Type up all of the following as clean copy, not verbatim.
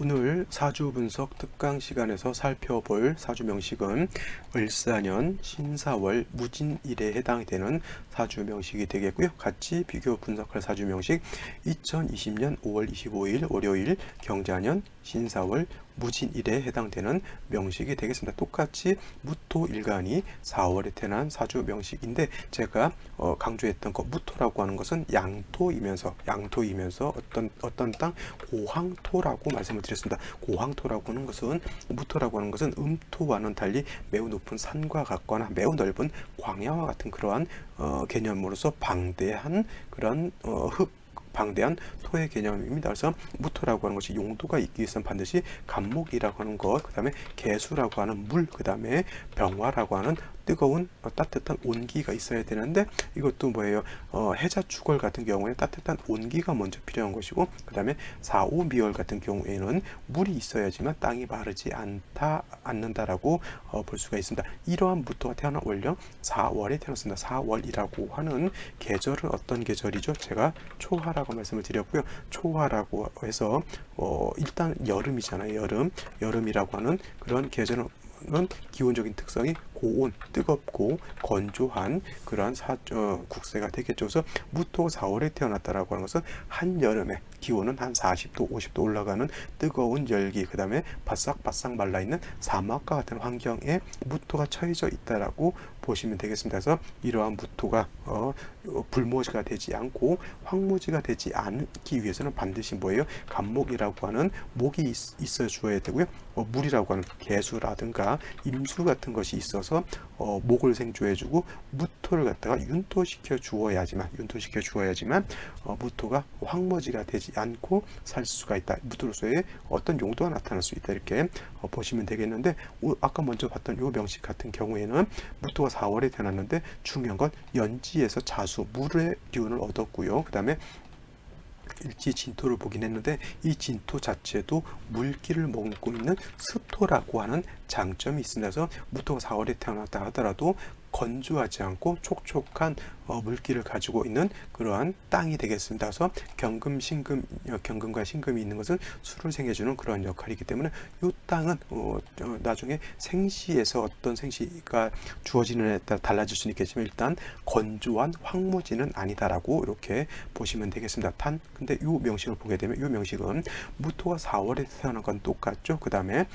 오늘 사주 분석 특강 시간에서 살펴볼 사주 명식은 을사년 신사월 무진일에 해당이 되는 사주 명식이 되겠고요. 같이 비교 분석할 사주 명식 2020년 5월 25일 월요일 경자년 신사월 무진일에 해당되는 명식이 되겠습니다. 똑같이 무토일간이 4월에 태어난 사주 명식인데 제가 강조했던 것 무토라고 하는 것은 양토이면서 어떤 땅 고황토라고 말씀을 드렸습니다. 고황토라고 하는 것은 무토라고 하는 것은 음토와는 달리 매우 높은 산과 같거나 매우 넓은 광야와 같은 그러한 개념으로서 방대한 그런 방대한 토의 개념입니다. 그래서 무토라고 하는 것이 용도가 있기 위해서는 반드시 간목이라고 하는 것, 그 다음에 개수라고 하는 물, 그 다음에 병화라고 하는 뜨거운 따뜻한 온기가 있어야 되는데 이것도 뭐예요? 해자축월 같은 경우에 따뜻한 온기가 먼저 필요한 것이고 그 다음에 사오미월 같은 경우에는 물이 있어야지만 땅이 마르지 않는다라고 볼 수가 있습니다. 이러한 무토가 태어난 월령 4월에 태어났습니다. 4월이라고 하는 계절은 어떤 계절이죠? 제가 초하라고 말씀을 드렸고요. 초하라고 해서 일단 여름이잖아요. 여름이라고 하는 그런 계절은 기본적인 특성이 고온, 뜨겁고 건조한 그러한 국세가 되겠죠. 그래서 무토 4월에 태어났다라고 하는 것은 한여름에 기온은 한 40도, 50도 올라가는 뜨거운 열기, 그 다음에 바싹바싹 말라있는 사막과 같은 환경에 무토가 처해져 있다라고 보시면 되겠습니다. 그래서 이러한 무토가 불모지가 되지 않고 황무지가 되지 않기 위해서는 반드시 뭐예요? 간목이라고 하는 목이 있어 주어야 되고요. 물이라고 하는 개수라든가 임수 같은 것이 있어서 목을 생조해주고 무토를 갖다가 윤토시켜 주어야지만 무토가 황무지가 되지 않고 살 수가 있다. 무토로서의 어떤 용도가 나타날 수 있다. 이렇게 보시면 되겠는데 아까 먼저 봤던 이 명식 같은 경우에는 무토가 4월에 태어났는데 중요한 건 연지에서 자수, 물의 기운을 얻었고요. 그 다음에 일지 진토를 보긴 했는데 이 진토 자체도 물기를 머금고 있는 습토라고 하는 장점이 있습니다. 그래서 무토가 4월에 태어났다 하더라도 건조하지 않고 촉촉한 물기를 가지고 있는 그러한 땅이 되겠습니다. 그래서 경금과 신금이 있는 것은 술을 생해주는 그런 역할이기 때문에 이 땅은 나중에 생시에서 어떤 생시가 주어지느냐에 따라 달라질 수는 있겠지만 일단 건조한 황무지는 아니다라고 이렇게 보시면 되겠습니다. 근데 이 명식을 보게 되면 이 명식은 무토가 4월에 태어난 건 똑같죠. 그 다음에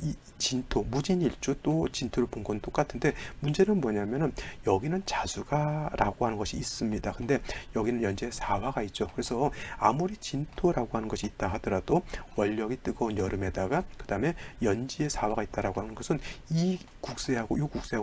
이 진토, 무진일주 또 진토를 본 건 똑같은데 문제는 뭐냐면은 여기는 자수가라고 하는 것이 있습니다. 근데 여기는 연지에 사화가 있죠. 그래서 아무리 진토라고 하는 것이 있다 하더라도 원력이 뜨거운 여름에다가 그 다음에 연지에 사화가 있다라고 하는 것은 이 국세하고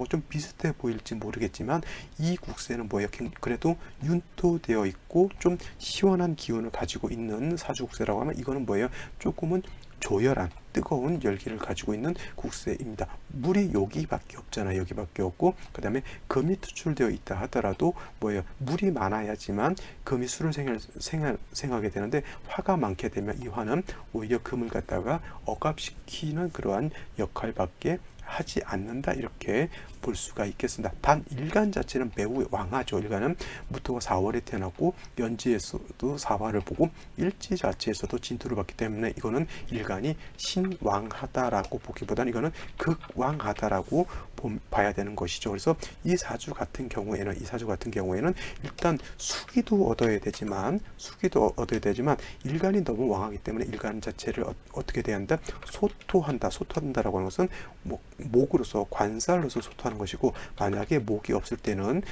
좀 비슷해 보일지 모르겠지만 이 국세는 뭐예요? 그래도 윤토되어 있고 좀 시원한 기운을 가지고 있는 사주국세라고 하면 이거는 뭐예요? 조금은 조열한 뜨거운 열기를 가지고 있는 국세입니다. 물이 여기밖에 없잖아요. 여기밖에 없고 그 다음에 금이 투출되어 있다 하더라도 뭐예요? 물이 많아야지만 금이 술을 생하게 되는데 화가 많게 되면 이 화는 오히려 금을 갖다가 억압시키는 그러한 역할밖에 하지 않는다 이렇게 볼 수가 있겠습니다. 단 일간 자체는 매우 왕하죠. 일간은 무토가 4월에 태어났고 연지에서도 사화를 보고 일지 자체에서도 진토를 봤기 때문에 이거는 일간이 신왕하다라고 보기보다는 이거는 극왕하다라고 봐야 되는 것이죠. 그래서 이 사주 같은 경우에는 일단 수기도 얻어야 되지만 일간이 너무 왕하기 때문에 일간 자체를 어떻게 대한다? 소토한다라고 하는 것은 목으로서 관살로서 소토하는 것이고 만약에 목이 없을 때는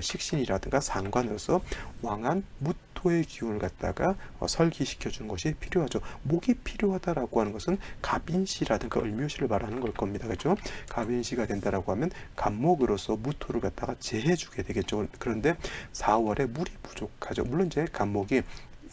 식신이라든가 상관으로서 왕한 무토의 기운을 갖다가 설기시켜 주는 것이 필요하죠. 목이 필요하다라고 하는 것은 갑인시라든가 을묘시를 말하는 걸 겁니다. 그렇죠? 갑인시가 된다라고 하면 간목으로서 무토를 갖다가 제해주게 되겠죠. 그런데 4월에 물이 부족하죠. 물론 이제 간목이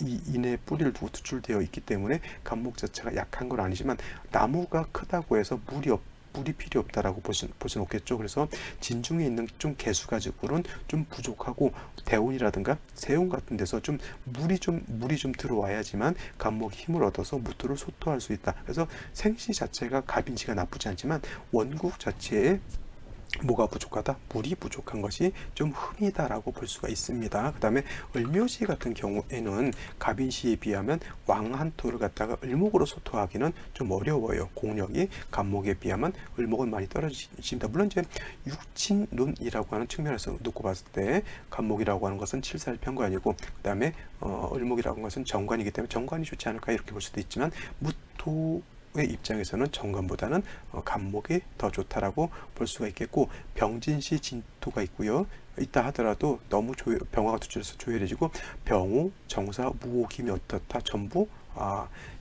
이 인의 뿌리를 두고 투출되어 있기 때문에 간목 자체가 약한 건 아니지만 나무가 크다고 해서 물이 필요 없다라고 볼 수는 없겠죠. 그래서 진중에 있는 좀 개수가지고는 좀 부족하고 대운이라든가 세운 같은 데서 좀 물이 좀 들어와야지만 간목이 힘을 얻어서 무토를 소토할 수 있다. 그래서 생시 자체가 갑인시가 나쁘지 않지만 원국 자체에 뭐가 부족하다? 물이 부족한 것이 좀 흠이다라고 볼 수가 있습니다. 그 다음에 을묘시 같은 경우에는 갑인시에 비하면 왕한토를 갖다가 을목으로 소토하기는 좀 어려워요. 공력이 갑목에 비하면 을목은 많이 떨어집니다. 물론 이제 육친론이라고 하는 측면에서 놓고 봤을 때 갑목이라고 하는 것은 칠살편관이고 그 다음에 을목이라고 하는 것은 정관이기 때문에 정관이 좋지 않을까 이렇게 볼 수도 있지만 무토 의 입장에서는 정관보다는 갑목이 더 좋다라고 볼 수가 있겠고 병진시 진토가 있고요. 있다 하더라도 너무 병화가 투출해서 조열해지고 병호, 정사, 무호김이 어떻다 전부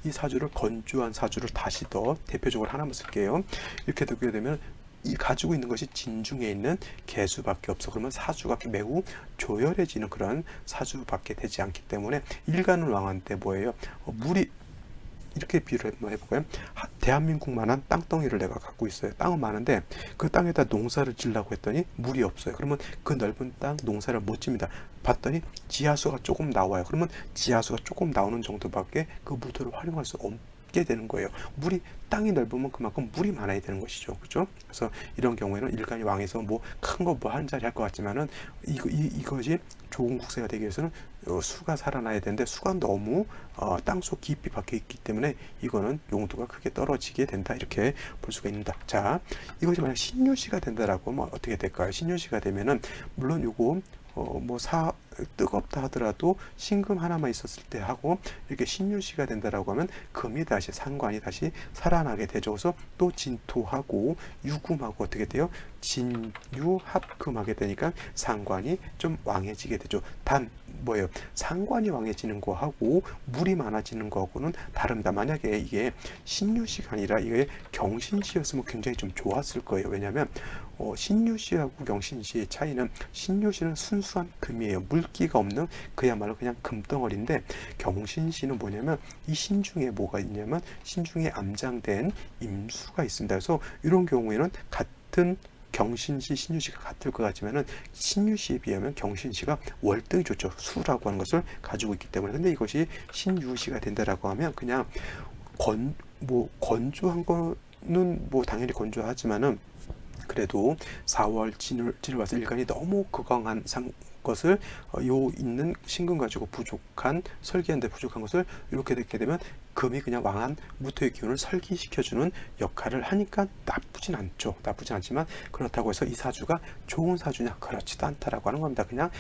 이 사주를 건조한 사주를 다시 더 대표적으로 하나만 쓸게요. 이렇게 되게 되면 이 가지고 있는 것이 진중에 있는 개수밖에 없어. 그러면 사주가 매우 조열해지는 그런 사주밖에 되지 않기 때문에 일간은 왕한 때 뭐예요? 물이 이렇게 비유를 한번 해볼까요? 대한민국만한 땅덩이를 내가 갖고 있어요. 땅은 많은데 그 땅에다 농사를 지으려고 했더니 물이 없어요. 그러면 그 넓은 땅 농사를 못 집니다. 봤더니 지하수가 조금 나와요. 그러면 지하수가 조금 나오는 정도밖에 그 무토를 활용할 수 없게 되는 거예요. 물이 땅이 넓으면 그만큼 물이 많아야 되는 것이죠. 그렇죠? 그래서 이런 경우에는 일간이 왕에서 뭐 큰 거 뭐 한 자리 할 것 같지만은 이것이 좋은 국세가 되기 위해서는 수가 살아나야 되는데 수가 너무 땅속 깊이 박혀 있기 때문에 이거는 용도가 크게 떨어지게 된다 이렇게 볼 수가 있습니다. 자, 이것이 만약 신유시가 된다라고 하면 어떻게 될까요? 신유시가 되면은 물론 요거 뜨겁다 하더라도 신금 하나만 있었을 때 하고 이렇게 신유시가 된다라고 하면 금이 다시 상관이 다시 살아나게 되죠. 그래서 또 진토하고 유금하고 어떻게 돼요? 진유합금하게 되니까 상관이 좀 왕해지게 되죠. 단 뭐예요? 상관이 왕해지는 거하고 물이 많아지는 거하고는 다릅니다. 만약에 이게 신유시가 아니라 이게 경신시였으면 굉장히 좀 좋았을 거예요. 왜냐하면 신유시하고 경신시의 차이는 신유시는 순수한 금이에요. 물기가 없는 그야말로 그냥 금덩어리인데 경신시는 뭐냐면 이 신중에 뭐가 있냐면 신중에 암장된 임수가 있습니다. 그래서 이런 경우에는 같은 경신시, 신유시가 같을 것 같지만은 신유시에 비하면 경신시가 월등히 좋죠. 수라고 하는 것을 가지고 있기 때문에. 근데 이것이 신유시가 된다라고 하면 그냥 건조한 거는 뭐 당연히 건조하지만은 그래도 4월 진을 봐서 일간이 너무 극강한 것을 요 있는 신금 가지고 부족한 설계하는데 부족한 것을 이렇게 되게 되면 금이 그냥 왕한 무토의 기운을 설기시켜주는 역할을 하니까 나쁘진 않죠. 나쁘진 않지만 그렇다고 해서 이 사주가 좋은 사주냐? 그렇지도 않다라고 하는 겁니다. 그냥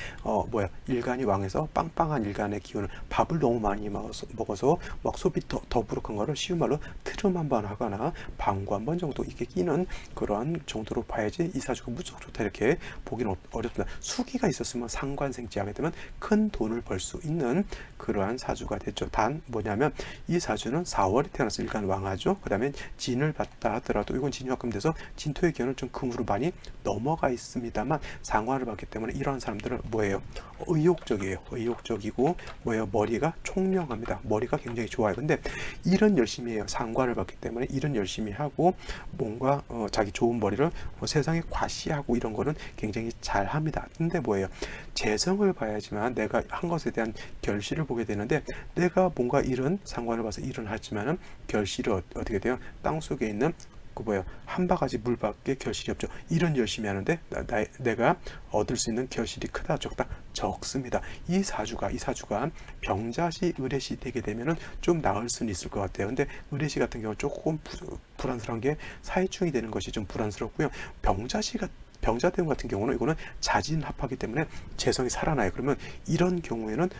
일간이 왕해서 빵빵한 일간의 기운을 밥을 너무 많이 먹어서 막 소비 더 부족한 거를 쉬운 말로 트름 한번 하거나 방구 한 번 정도 이게 끼는 그러한 정도로 봐야지 이 사주가 무척 좋다 이렇게 보기는 어렵습니다. 수기가 있었으면 상관생지하게 되면 큰 돈을 벌 수 있는 그러한 사주가 됐죠. 단 뭐냐면 이 사주는 4월에 태어나서 일간 왕하죠. 그 다음에 진을 받다 하더라도 이건 진유합금 돼서 진토의 기운은 좀 금으로 많이 넘어가 있습니다만 상관을 받기 때문에 이러한 사람들은 뭐예요? 의욕적이에요. 의욕적이고 뭐예요? 머리가 총명합니다. 머리가 굉장히 좋아요. 근데 일은 열심히 해요. 상관을 받기 때문에 일은 열심히 하고 뭔가 자기 좋은 머리를 세상에 과시하고 이런 거는 굉장히 잘 합니다. 근데 뭐예요? 재성을 봐야지만 내가 한 것에 대한 결실을 보게 되는데 내가 뭔가 일은 상관을 봐서 일은 하지만은 결실이 어떻게 돼요? 땅 속에 있는 한 바가지 물밖에 결실이 없죠. 일은 열심히 하는데 내가 얻을 수 있는 결실이 크다 적다 적습니다. 이 사주가 병자시 을해시 되게 되면은 좀 나을 수는 있을 것 같아요. 근데 을해시 같은 경우 조금 불안스러운 게 사회충이 되는 것이 좀 불안스럽고요. 병자대운 같은 경우는 이거는 자진합하기 때문에 재성이 살아나요. 그러면 이런 경우에는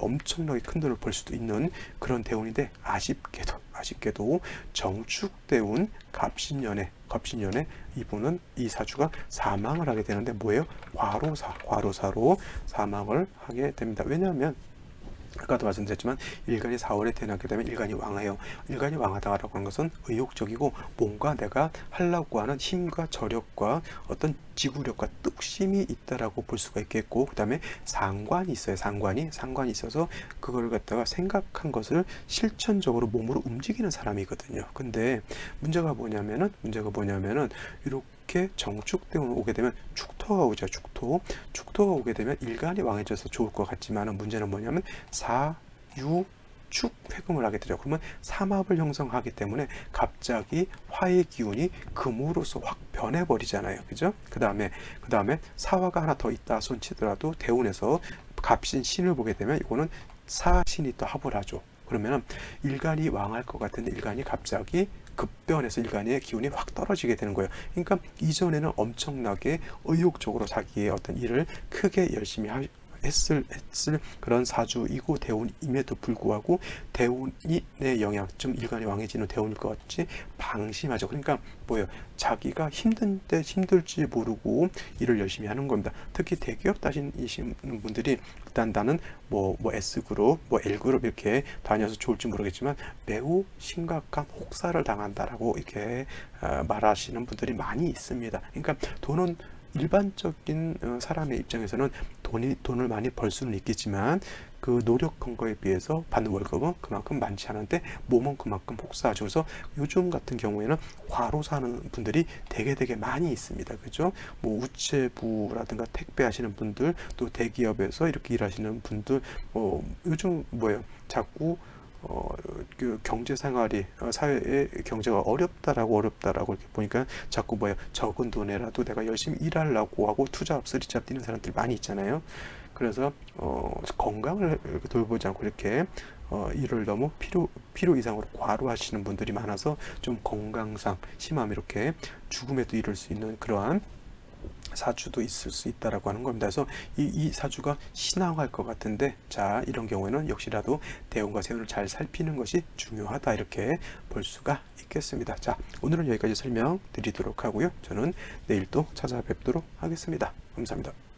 엄청나게 큰 돈을 벌 수도 있는 그런 대운인데 아쉽게도 정축대운 갑신년에 이분은 이 사주가 사망을 하게 되는데 뭐예요? 과로사로 사망을 하게 됩니다. 왜냐하면 아까도 말씀드렸지만 일간이 4월에 태어나게 되면 일간이 왕해요. 일간이 왕하다라고 하는 것은 의욕적이고 뭔가 내가 하려고 하는 힘과 저력과 어떤 지구력과 뚝심이 있다라고 볼 수가 있겠고 그 다음에 상관이 있어요. 상관이 있어서 그걸 갖다가 생각한 것을 실천적으로 몸으로 움직이는 사람이거든요. 근데 문제가 뭐냐면은 이렇게 정축대운 오게 되면 축토가 오죠. 축토가 오게 되면 일간이 왕해져서 좋을 것 같지만 문제는 뭐냐면 축 회금을 하게 되죠. 그러면 삼합을 형성하기 때문에 갑자기 화의 기운이 금으로서 확 변해버리잖아요. 그죠? 그 다음에 사화가 하나 더 있다 손치더라도 대운에서 갑신 신을 보게 되면 이거는 사신이 또 합을 하죠. 그러면은 일간이 왕할 것 같은데 일간이 갑자기 급변해서 일간의 기운이 확 떨어지게 되는 거예요. 그러니까 이전에는 엄청나게 의욕적으로 자기의 어떤 일을 크게 열심히 했을 그런 사주이고 대운임에도 불구하고 대운의 영향, 좀 일간이 왕해지는 대운일 것 같이 방심하죠. 그러니까 뭐예요? 자기가 힘든 때 힘들지 모르고 일을 열심히 하는 겁니다. 특히 대기업 다니시는 분들이 일단 나는 뭐 S그룹, 뭐 L그룹 이렇게 다녀서 좋을지 모르겠지만 매우 심각한 혹사를 당한다라고 이렇게 말하시는 분들이 많이 있습니다. 그러니까 돈은 일반적인 사람의 입장에서는 돈을 많이 벌 수는 있겠지만 그 노력한 거에 비해서 받는 월급은 그만큼 많지 않은데 몸은 그만큼 혹사하죠. 그래서 요즘 같은 경우에는 과로 사는 분들이 되게 많이 있습니다. 그죠? 뭐 우체부라든가 택배 하시는 분들, 또 대기업에서 이렇게 일하시는 분들, 요즘 뭐예요? 자꾸 그 경제 생활이 사회의 경제가 어렵다라고 이렇게 보니까 자꾸 뭐야 적은 돈에라도 내가 열심히 일하려고 하고 투잡 쓰리잡 뛰는 사람들 많이 있잖아요. 그래서 건강을 돌보지 않고 이렇게 일을 너무 필요 이상으로 과로하시는 분들이 많아서 좀 건강상 심하면 이렇게 죽음에도 이를 수 있는 그러한 사주도 있을 수 있다라고 하는 겁니다. 그래서 이 사주가 신앙할 것 같은데, 자, 이런 경우에는 역시라도 대운과 세운을 잘 살피는 것이 중요하다, 이렇게 볼 수가 있겠습니다. 자, 오늘은 여기까지 설명드리도록 하고요. 저는 내일 또 찾아뵙도록 하겠습니다. 감사합니다.